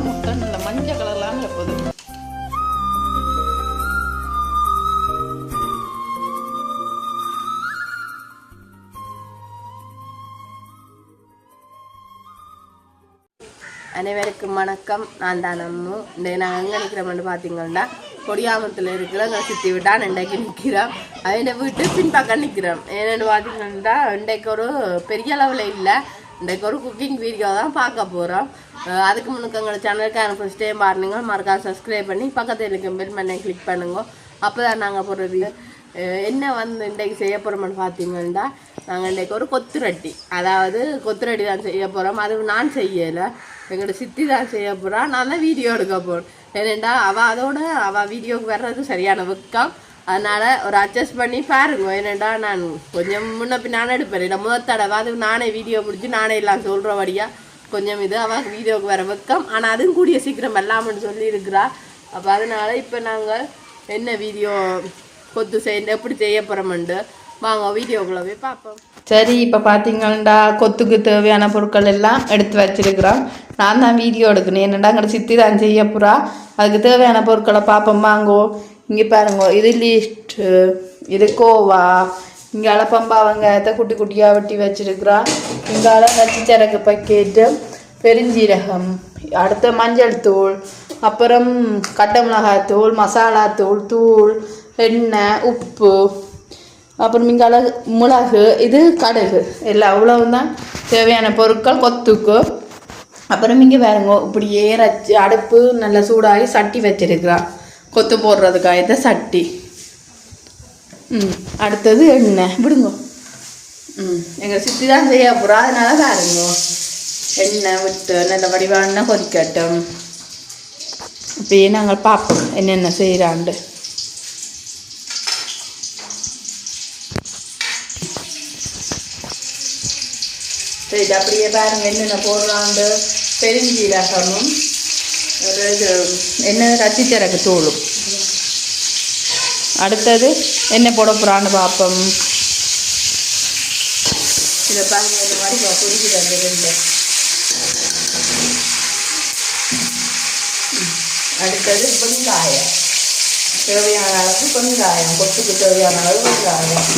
முட்டை நல்ல மஞ்சள் கலர்லாம் இருப்பது. அனைவருக்கும் வணக்கம். நான் தான் அம்மு. இந்த நாங்கள் எங்கே நிற்கிறோம்னு பார்த்தீங்கன்னா கொடியாமத்தில் இருக்கிற சித்தி விட்டான் இன்றைக்கு நிற்கிறோம். அவன் வீட்டு பின்பக்கம் நிற்கிறோம். ஏன்னு பார்த்தீங்கன்னா இன்றைக்கு ஒரு பெரிய அளவில் இல்லை, இன்றைக்கு ஒரு குக்கிங் வீடியோ தான் பார்க்க போகிறோம். அதுக்கு முன்னுக்கு எங்களோட சேனலுக்கு ஃபர்ஸ்ட் டைம் பாருங்க, மறக்காம சப்ஸ்கிரைப் பண்ணி பக்கத்தில் இருக்க பெல் பண்ணி கிளிக் பண்ணுங்க. அப்போ தான் நாங்கள் போடுறது என்ன இன்றைக்கு செய்ய போகிறோம்னு பார்த்தீங்கன்னா நாங்கள் இன்றைக்கு ஒரு கொத்துரட்டி, அதாவது கொத்துரட்டி தான் செய்ய போகிறோம். அது நான் செய்யலை, எங்களோட சித்தி தான் செய்ய போகிறா. நான் தான் வீடியோ எடுக்க போகிறேன். ஏனெண்டா அவள் வீடியோவுக்கு வர்றது சரியான வெக்கம், அதனால் ஒரு அட்ஜஸ்ட் பண்ணி பாருங்க. ஏனெண்டா நான் கொஞ்சம் முன்ன பின்னானே எடுப்பேன். இல்லை முதல் தடவை அது நானே வீடியோ பிடிச்சி நானே எல்லாம் சொல்கிறபடியாக கொஞ்சம் இது அவள் வீடியோவுக்கு வர வெக்கம். ஆனால் அதுவும் கூடிய சீக்கிரம் எல்லாம்னு சொல்லியிருக்கிறா. அப்போ அதனால் இப்போ நாங்கள் என்ன வீடியோ கொத்து எப்படி செய்ய போகிறோம்ண்டு வாங்க வீடியோக்குள்ளே போய் பார்ப்போம். சரி, இப்போ பார்த்தீங்கன்னா கொத்துக்கு தேவையான பொருட்கள் எல்லாம் எடுத்து வச்சிருக்கிறோம். நான் தான் வீடியோ எடுக்கணும், என்னடா அங்கே சித்தி தான் செய்ய போகிறா. அதுக்கு தேவையான பொருட்களை பார்ப்போம் வாங்கோ. இங்கே பாருங்க, இது லிஸ்ட்டு, இது கோவா, இங்கே அளப்பம்பா வெங்காயத்தை குட்டி குட்டியாக வெட்டி வச்சிருக்கிறா. இங்கால நச்சுச்சரக்கு பக்கெட்டு, பெருஞ்சீரகம், அடுத்த மஞ்சள் தூள், அப்புறம் கட்டை மிளகாய் தூள், மசாலா தூள், எண்ணெய், உப்பு, அப்புறம் இங்கால மிளகு, இது கடுகு, எல்லாம் அவ்வளவுதான் தேவையான பொருட்கள் கொத்துக்கு. அப்புறம் இங்கே பாருங்க, இப்படியே அடுப்பு நல்லா சூடாகி சட்டி வச்சிருக்கிறா கொத்து போடுறதுக்காக இந்த சட்டி. அடுத்தது எண்ணெய் விடுங்க. எங்கள் சித்தி தான் செய்ய போகிறா, அதனால பாருங்க எண்ணெய் விட்டு நல்ல வடிவான கொதிக்கட்டும். அப்படியே நாங்கள் பார்ப்போம் என்னென்ன செய்கிறாண்டு. சரி, அப்படியே பாருங்க என்னென்ன போடுறாண்டு. பெருஞ்சீரகமும் இது என்ன ரத்திச்சரக்கு தூளும். அடுத்தது என்ன போட போகிறான்னு பார்ப்போம். இதை பாருங்க இந்த மாதிரி புரிஞ்சுது ரெண்டு. அடுத்தது வெங்காயம், தேவையான அளவுக்கு வெங்காயம், கொத்துக்கு தேவையான அளவு வெங்காயம்.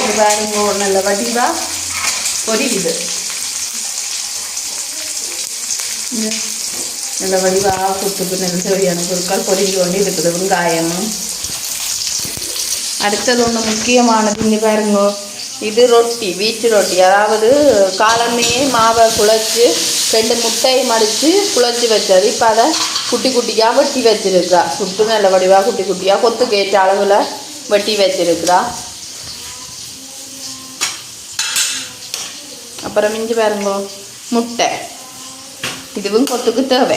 இது பாருங்க நல்ல வடிவா பொரியுது, நல்ல வடிவாக கொத்துக்கு நல்ல தேவையான பொருட்கள் பொரிஞ்சு கொண்டு இருக்குது வெங்காயமும். அடுத்தது ஒன்று முக்கியமானது, இங்கே பாருங்க, இது ரொட்டி, வீட்டு ரொட்டி, அதாவது காலமையே மாவை குழச்சி 2 முட்டையை மடித்து குழச்சி வச்சது. இப்போ அதை குட்டி குட்டியாக வெட்டி வச்சிருக்கிறா. சுட்டு நல்ல வடிவாக குட்டி குட்டியாக கொத்துக்கு ஏற்ற அளவில் வெட்டி வச்சிருக்கிறா. அப்புறம் இஞ்சி பாருங்க முட்டை, இதுவும் கொத்துக்கு தேவை,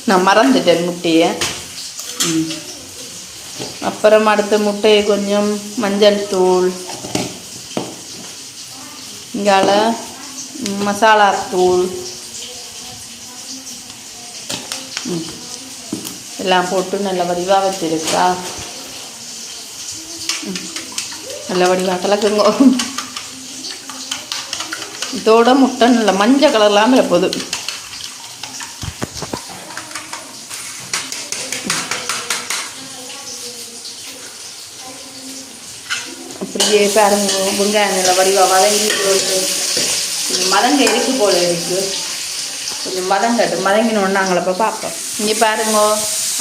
நான் மறந்துட்டேன் முட்டையை. அப்புறம் அடுத்த முட்டையை கொஞ்சம் மஞ்சள் தூள், இங்கால மசாலா தூள் எல்லாம் போட்டு நல்ல வடிவாக வச்சிருக்கா. நல்ல வடிவாக கலக்குங்க. இதோட முட்டை நல்ல மஞ்சள் கலர்லாம் இருப்பது. அப்படியே பாருங்க வெங்காயம் நல்ல வடிவாக வதங்கி மதங்க இருக்கு போல இருக்குது. கொஞ்சம் மதங்கினோன்னு நாங்கள் இப்போ பார்ப்போம். இங்கே பாருங்க,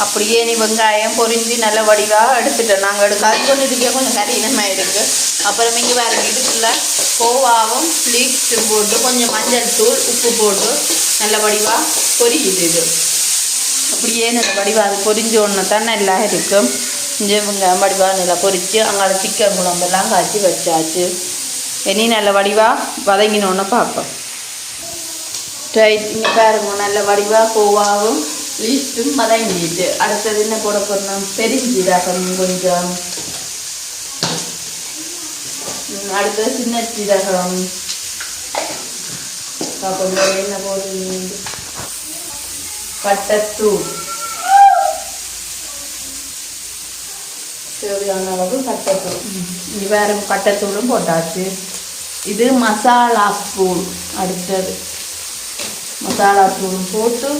அப்படியே நீ வெங்காயம் பொரிஞ்சு நல்ல வடிவாக எடுத்துட்டோம். நாங்கள் எடுக்காது கொண்டு இருக்கே கொஞ்சம் கடினமாக இருக்குது. அப்புறம் இங்கே பாருங்க, இதுக்குள்ள கோவாவும் லீக்ஸும் போட்டு கொஞ்சம் மஞ்சள் தூள் உப்பு போட்டு நல்ல வடிவாக பொரியுது. இது அப்படியே நல்ல வடிவாக அது பொரிஞ்ச ஒன்று தான் நல்லா இருக்கும். இங்கே வெங்காயம் வடிவாக நல்லா பொரித்து அங்கே சிக்கன் குழம்பெல்லாம் காய்ச்சி வச்சாச்சு. இனி நல்ல வடிவாக வதங்கினோன்னு பார்ப்போம். ரைட், இங்கே பாருங்க நல்ல வடிவாக கோவாவும் லீஸ்ட்டும் வதங்கிட்டு. அடுத்தது என்ன போட போகிறோம், பெருஞ்சீரகம் கொஞ்சம், அடுத்தது சின்ன சீரகம் கொஞ்சம், என்ன போடுறது, பட்டைத்தூள், தேவையான அளவு பட்டைத்தூள். இங்கே வேறு பட்டைத்தூளும் போட்டாச்சு. இது மசாலா தூள். அடுத்தது மசாலா தூள் போட்டு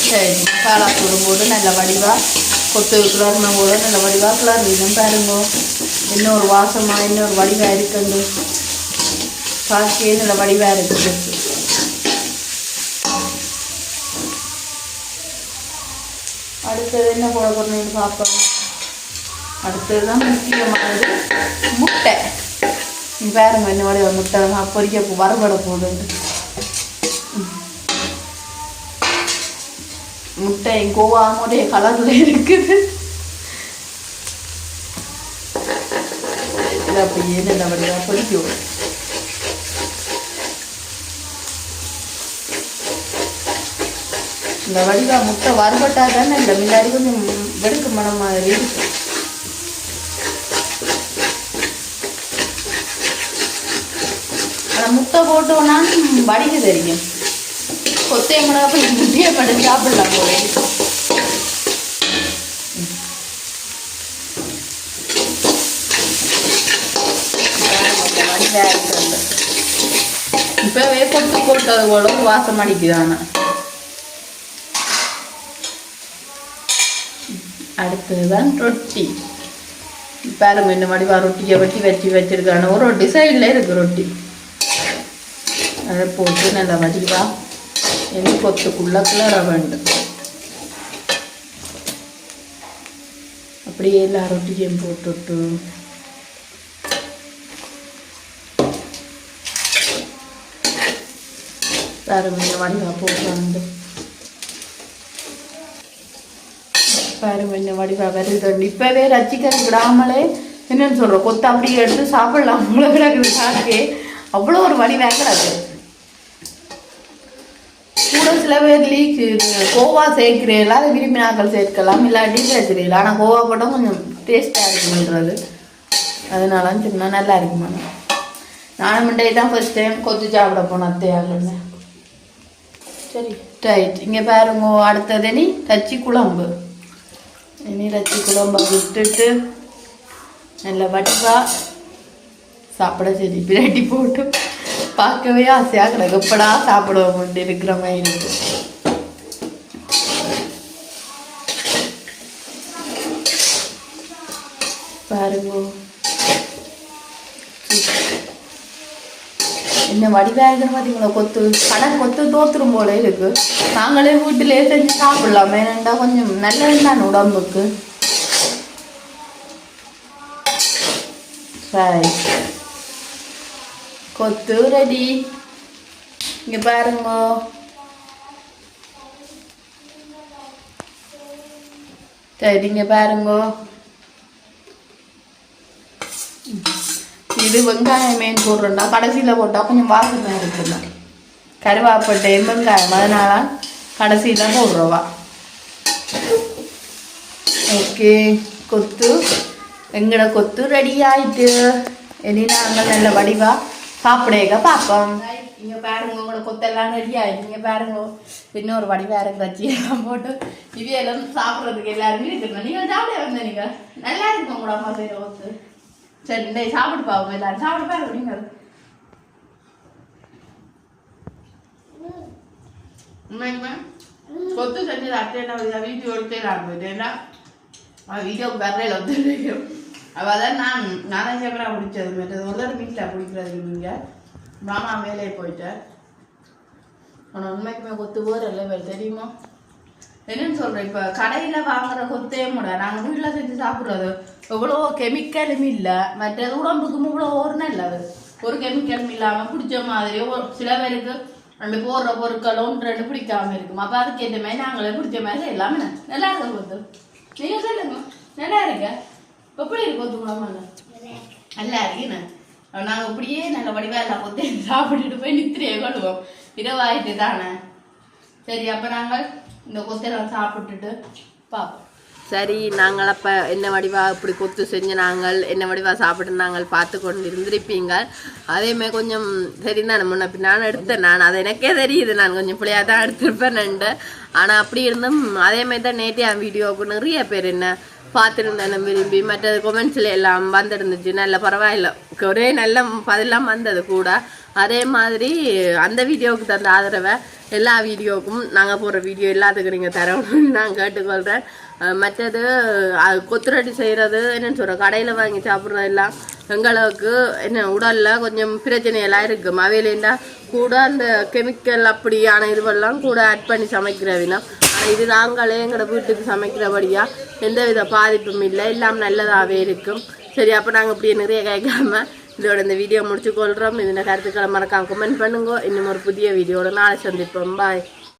சரி மசாலா தூள் போட்டு நல்ல வடிவாக கொத்து கிளறின போது நல்ல வடிவாக கிளறிடும் பாருங்க. இன்னொரு வாசமாக இன்னொரு வடிவாக இருக்குது. பார்க்கவே நல்ல வடிவாக இருக்குது. அடுத்தது என்ன போட போகிறேன்னு பார்ப்போம். அடுத்தது தான் முக்கியமானது முட்டை. பாருங்க என்ன வடிவ முட்டை பொரிக்க வறுபட போகுது. முட்டை கோவாமோடைய கலர்ல இருக்குது. இதை அப்படியே நல்ல வடிவாக பொரிக்கும். இந்த வடிவாக முட்டை வறுபட்டா தானே இல்லை முன்னாடி கொஞ்சம் வெடுக்க மனம் மாதிரி இருக்கு. ஆனால் முட்டை போட்டோன்னா வடிக்க தெரியும். கொத்தையங்கடா போய் முட்டையை படுத்து சாப்பிடலாம் போல. இப்பவே கொத்து போட்டது போல வாசம் அடிக்குதானா. அடுத்ததுதான் ரொட்டி. பாருங்க இந்த வடிவா ரொட்டியை வெட்டி வச்சிருக்கான ஒரு ரொட்டி சைடில் இருக்கு ரொட்டி. அதை போட்டு நல்லா வடிவா எண்ணி கொத்துக்குள்ள கிளற வேண்டும். அப்படியே எல்லா ரொட்டியும் போட்டுட்டு பாருங்க இந்த வடிவா போட்டு பாருங்க இந்த வடிவா வருது. இப்பவே ரச்சிக்கறி விடாமலே என்னன்னு சொல்றோம் கொத்த அப்படியே எடுத்து சாப்பிடலாம். அவ்வளோ கிடக்குது சாக்கே அவ்வளோ ஒரு வடிவாக கிடக்கு. கூட சில பேர் லீக்கு கோவா சேர்க்கிறீங்களா அதை விரும்பினாக்கள் சேர்க்கலாம் இல்லாட்டி சேர்க்கிறீங்களா. ஆனால் கோவா போட்டால் கொஞ்சம் டேஸ்ட்டாக இருக்குன்றது அதனால சொன்னால் நல்லா இருக்குமா. நானும் முண்டே தான் ஃபர்ஸ்ட் டைம் கொத்து சாப்பிட போனேன் அத்தையாகன்னு. சரி ரைட். இங்கே பாருங்க அடுத்தது நீ ரச்சி குழம்பு. இனி ரச்சி குழம்பை விட்டுட்டு நல்ல வடிவா சாப்பிட சரி பிரட்டி போட்டு பார்க்கவே ஆசையாக கிடக்கு. எப்படா சாப்பிடுவோம் இருக்கிற மாதிரி இருக்கு. பாருங்க என்ன வடிவாக பார்த்தீங்களா. கொத்து கடன் கொத்து தோத்துரும் போல இருக்கு. நாங்களே வீட்டிலே செஞ்சு சாப்பிடலாம். ஏனண்டா கொஞ்சம் நல்லது தான் உடம்புக்கு. சரி கொத்து ரெடி. இங்க பாருங்க சரி இங்க பாருங்க இது வெங்காயம் மீன் போடுறோம்டா கடைசியில் போட்டால் கொஞ்சம் வாசனை இருக்குல்ல. கருவாப்பட்டை வெங்காயம் அதனால கடைசியில் போடுறோவா. ஓகே கொத்து எங்கட கொத்து ரெடி ஆயிட்டு. இனி நாங்கள் நல்ல வடிவா சாப்பிடேங்க பார்ப்போம். இங்கே பாருங்க உங்களோட கொத்தெல்லாம் ரெடி ஆயிடுச்சு. இங்கே பாருங்க இன்னொரு வடிவா இறங்கி எல்லாம் போட்டு இவையெல்லாம் சாப்பிட்றதுக்கு எல்லாருமே இருக்குங்க. நீங்கள் சாப்பிட வந்த நீங்கள் நல்லா இருக்கும் உங்களோட அம்மா செய்கிற கொத்து. சரி இந்த சாப்பிட்டு பாருங்க எல்லாரும் சாப்பிட்டு பாருங்க. நீங்கள் உண்மைக்குமே கொத்து செஞ்சது அட்டை வீடியோ எடுத்துலாம் போயிட்டேன்னா வீடியோக்கு வரல வந்து அவள் நான் சேப்பரா பிடிச்சது மற்றது ஒரு தடவை வீட்டில் பிடிக்கிறது. நீங்கள் மாமா வேலையை போயிட்டேன். ஆனால் உண்மைக்குமே கொத்து போகிறல்ல வேறு தெரியுமா என்னன்னு சொல்கிறேன். இப்போ கடையில் வாங்குற கொத்தே முட நாங்கள் வீட்டில் செஞ்சு சாப்பிட்றது எவ்வளோ கெமிக்கலும் இல்லை. மற்றது உடம்புக்கும் இவ்வளோ ஒரு நல்லது. ஒரு கெமிக்கலும் இல்லாமல் பிடிச்ச மாதிரி ஒரு சில பேருக்கு அந்த போடுற பொருட்கள் ஒன்று ரெண்டு பிடிக்காமல் இருக்கும். அப்போ அதுக்கு ஏற்ற மாதிரி நாங்களே பிடிச்ச மாதிரி எல்லாமே நல்லா இருக்க கொத்து. நீங்கள் சொல்லுங்க நல்லா இருக்க எப்படி இருக்கு கொத்து குழம்பு நல்லா இருக்குண்ணே. நாங்கள் இப்படியே நல்ல வடிவாக எல்லாம் கொத்தி சாப்பிட்டுட்டு போய் நித்திரையை கொள்வோம். இரவாயிட்டு தானே. சரி அப்போ நாங்கள் இந்த கொத்தெல்லாம் சாப்பிட்டுட்டு பார்ப்போம். சரி நாங்கள் அப்போ என்ன வடிவா இப்படி கொத்து செஞ்சு நாங்கள் என்ன வடிவா சாப்பிட்டு நாங்கள் பார்த்து கொண்டு இருந்திருப்பீங்க. அதேமாதிரி கொஞ்சம் சரி தான் முன்ன நான் எடுத்தேன். நான் அது எனக்கே தெரியுது நான் கொஞ்சம் பிள்ளையாக தான் எடுத்திருப்பேன் நண்டு. ஆனால் அப்படி இருந்தும் அதேமாதிரி தான் நேற்று என் வீடியோவுக்கு நிறைய பேர் என்ன பார்த்துருந்தேன் விரும்பி. மற்ற கொமெண்ட்ஸில் எல்லாம் வந்துருந்துச்சு, நல்ல பரவாயில்ல, ஒரே நல்ல பதிலாம் வந்தது கூட. அதே மாதிரி அந்த வீடியோவுக்கு தந்த ஆதரவை எல்லா வீடியோவுக்கும் நாங்கள் போடுற வீடியோ எல்லாத்துக்கும் நீங்கள் தரணும்னு நான் கேட்டுக்கொள்கிறேன். மற்றது கொத்துரட்டி செய்கிறது என்னென்னு சொல்கிறேன், கடையில் வாங்கி சாப்பிட்றது எல்லாம் எங்களுக்கு என்ன உடலில் கொஞ்சம் பிரச்சனையெல்லாம் இருக்கும். அவையிலேருந்தா கூட அந்த கெமிக்கல் அப்படியான இதுவெல்லாம் கூட ஆட் பண்ணி சமைக்கிறவினா. ஆனால் இது நாங்களே எங்களோட வீட்டுக்கு சமைக்கிறபடியாக எந்த வித பாதிப்பும் இல்லை, எல்லாம் நல்லதாகவே இருக்கும். சரி, அப்போ நாங்கள் இப்படியே நிறைய கேட்காம இதோட இந்த வீடியோ முடிச்சுக்கொள்கிறோம். இதோட கருத்துக்களை மறக்காம கமெண்ட் பண்ணுங்க. இன்னும் ஒரு புதிய வீடியோட நாளை சந்திப்போம். பாய்.